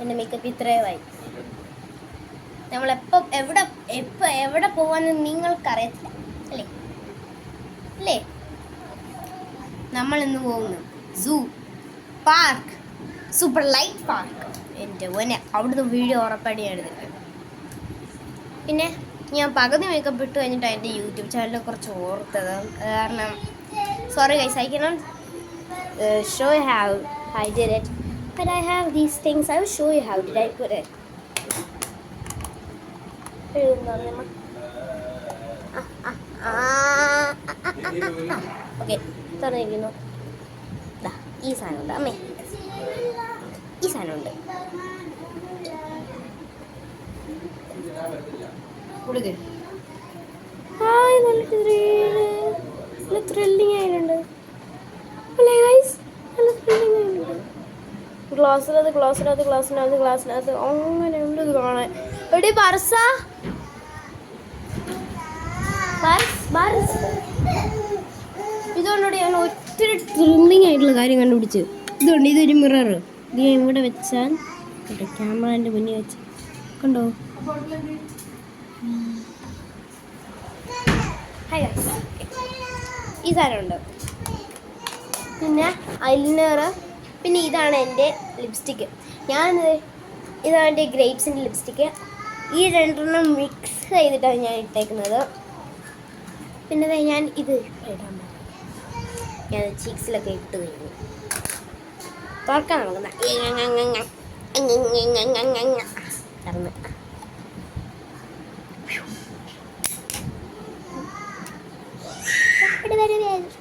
എൻ്റെ മേക്കപ്പ് ഇത്രയുമായി. നമ്മളെപ്പം എവിടെ പോകാമെന്ന് നിങ്ങൾക്കറിയത്തില്ല അല്ലേ അല്ലേ? നമ്മളിന്ന് പോകുന്നു സൂ, പാർക്ക്, സൂപ്പർ ലൈറ്റ് പാർക്ക്. എൻ്റെ മോനെ അവിടുന്ന് വീഡിയോ ഉറപ്പായിട്ട് ഞാൻ എടുത്തിട്ടുണ്ട്. പിന്നെ ഞാൻ പകുതി മേക്കപ്പ് ഇട്ട് കഴിഞ്ഞിട്ട് എൻ്റെ യൂട്യൂബ് ചാനലിനെ കുറിച്ച് ഓർത്തത്. കാരണം sorry guys, I cannot show you how I did it, but I have these things. I will show you how did I put it. Okay, തുറന്നിരിക്കുന്നു. ഈ സാധനമുണ്ട് അമ്മേ, ഈ സാധനമുണ്ട്. ഹായ്, നല്ല ത്രില്ലിങ് ആയിട്ടുണ്ട്. അല്ലേ ഗൈസ്, നല്ല ത്രില്ലിങ് ആയിട്ടുണ്ട്. ഗ്ലാസ്സിനകത്ത് അങ്ങനെ ഉണ്ട് ഇത് കാണാൻ. എവിടെ പർസാ? ഇതുകൊണ്ടോടെ ഞാൻ ഒത്തിരി ത്രില്ലിങ് ആയിട്ടുള്ള കാര്യം കണ്ടുപിടിച്ച്. ഇതുകൊണ്ട് ഇതൊരു മിറർ. ഇത് ഞാൻ ഇവിടെ വെച്ചാൽ ക്യാമറേൻ്റെ മുന്നിൽ വെച്ച് കണ്ടോ. ഹായ് ഗൈസ്, ഈ സാധനമുണ്ട്. പിന്നെ ഐലൈനർ. പിന്നെ ഇതാണ് എൻ്റെ ലിപ്സ്റ്റിക്ക്. ഇതാണ് എൻ്റെ ഗ്രേപ്സിൻ്റെ ലിപ്സ്റ്റിക്ക്. ഈ രണ്ടെണ്ണം മിക്സ് ചെയ്തിട്ടാണ് ഞാൻ ഇട്ടേക്കുന്നത്. പിന്നെ ഞാൻ ഇത് ഇടാൻ പോകും. ഞാൻ ചീക്സിലൊക്കെ ഇട്ട് കഴിഞ്ഞു. തുറക്കാൻ നോക്കുന്ന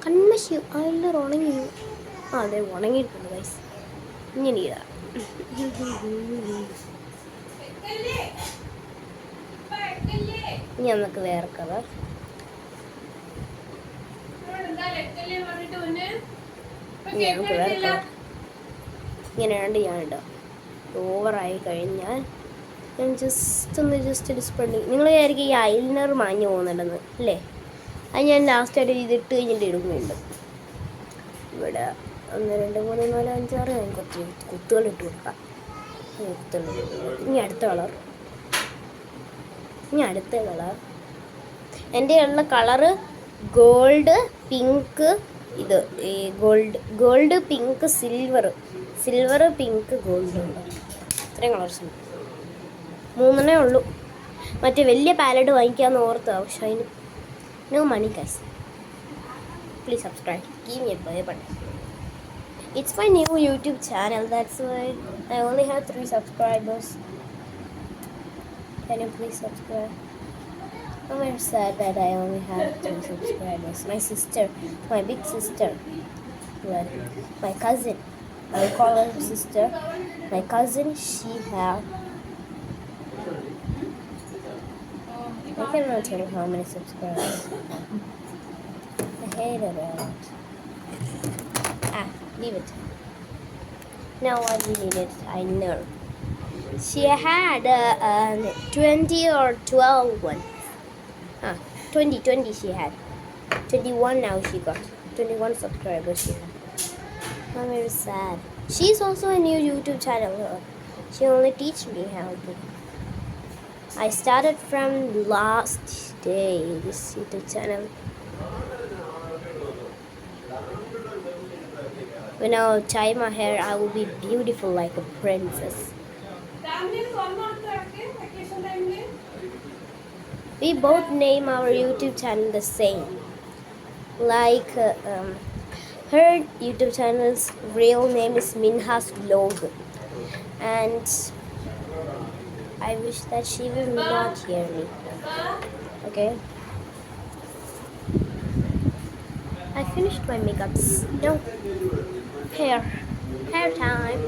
കൺമശി ഐലൈനർ ഉണങ്ങി. അതെ, ഉണങ്ങിയിട്ടുണ്ട് ഗൈസ്. ഇങ്ങനെ ഇടാം. ഇനി നമുക്ക് വേറെ കളർ. ഇങ്ങനെ രണ്ട് ഞാൻ ഇടാം. ഓവറായി കഴിഞ്ഞാൽ ഞാൻ ജസ്റ്റ് സ്പ്രെഡിങ്. നിങ്ങൾ വിചാരിക്കും ഈ ഐലൈനർ മാഞ്ഞു പോകുന്നുണ്ടെന്ന് അല്ലേ? അത് ഞാൻ ലാസ്റ്റായിട്ട് ഇതിട്ട് കഴിഞ്ഞിട്ട് ഇടുന്നുണ്ട്. ഇവിടെ 1 2 3 4 5 6 ഞാൻ കുറച്ച് കുത്തുകൾ ഇട്ട് കൊടുക്കാം. ഇനി അടുത്ത കളർ എൻ്റെ ഉള്ള കളറ് ഗോൾഡ്, പിങ്ക്. ഇത് ഈ gold, pink, silver, pink, gold ഉണ്ട്. ഇത്രയും കളേഴ്സ് ഉണ്ട്. 3 ഉള്ളൂ. മറ്റേ വലിയ പാലറ്റ് വാങ്ങിക്കാമെന്ന് ഓർത്താ, പക്ഷെ അതിന് no money guys. Please subscribe, give me a button. It's my new YouTube channel, that's why I only have 3 subscribers. Can you please subscribe? I'm very sad that I only have 3 subscribers. My sister, my big sister, well, my cousin, I will call her sister. My cousin, she have, I cannot tell you how many subscribers. I hate it. Leave it. Now what we needed, I know. She had 20 or 12 one. 20 she had. 21 now she got. 21 subscribers she had. I'm very sad. She's also a new YouTube channel. She only teach me how to. I started from last day this YouTube channel. When I tie my hair, I will be beautiful like a princess. We both name our YouTube channel the same. Like her YouTube channel's real name is Minha's Vlog, and I wish that she will not hear me. Okay. I finished my makeups. No. Hair time.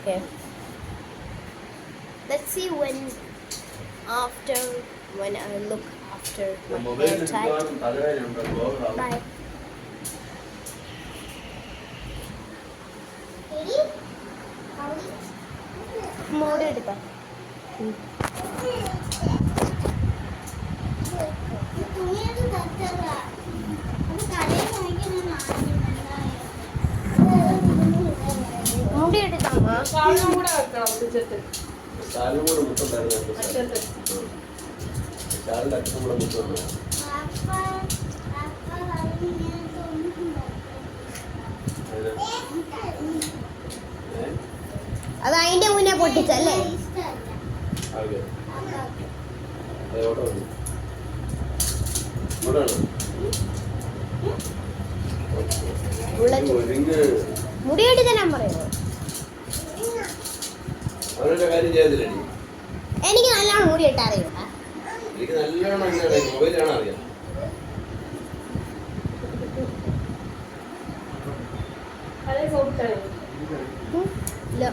Okay. Let's see when I look after my hair tight. Bye. More എടുക്കാം. കാലും കൂടെ വെക്കണം പിടിച്ചിട്ട്. ശാലും കൂടെ മുട്ടുണ്ടായിരുന്നു. അറ്റത്ത്. ശാലിന്റെ അച്ഛനും കൂടെ മുട്ടുണ്ടായിരുന്നു. അത് അതിന്റെ മുന്നേ പൊട്ടിച്ചല്ലേ? ആകെ ഓട്ടോ മുടിയോടി തരാൻ പറയുമോ? അവരുടെ കാര്യം ചെയ്തില്ലേ? എനിക്ക് നല്ലോണം മുടി ഇട്ടാ അറിയൂടാ. എനിക്ക് നല്ലോണം മൊബൈലാണ് അറിയാം. അതേ സോപ്പിട്ടാണ്. ഇല്ല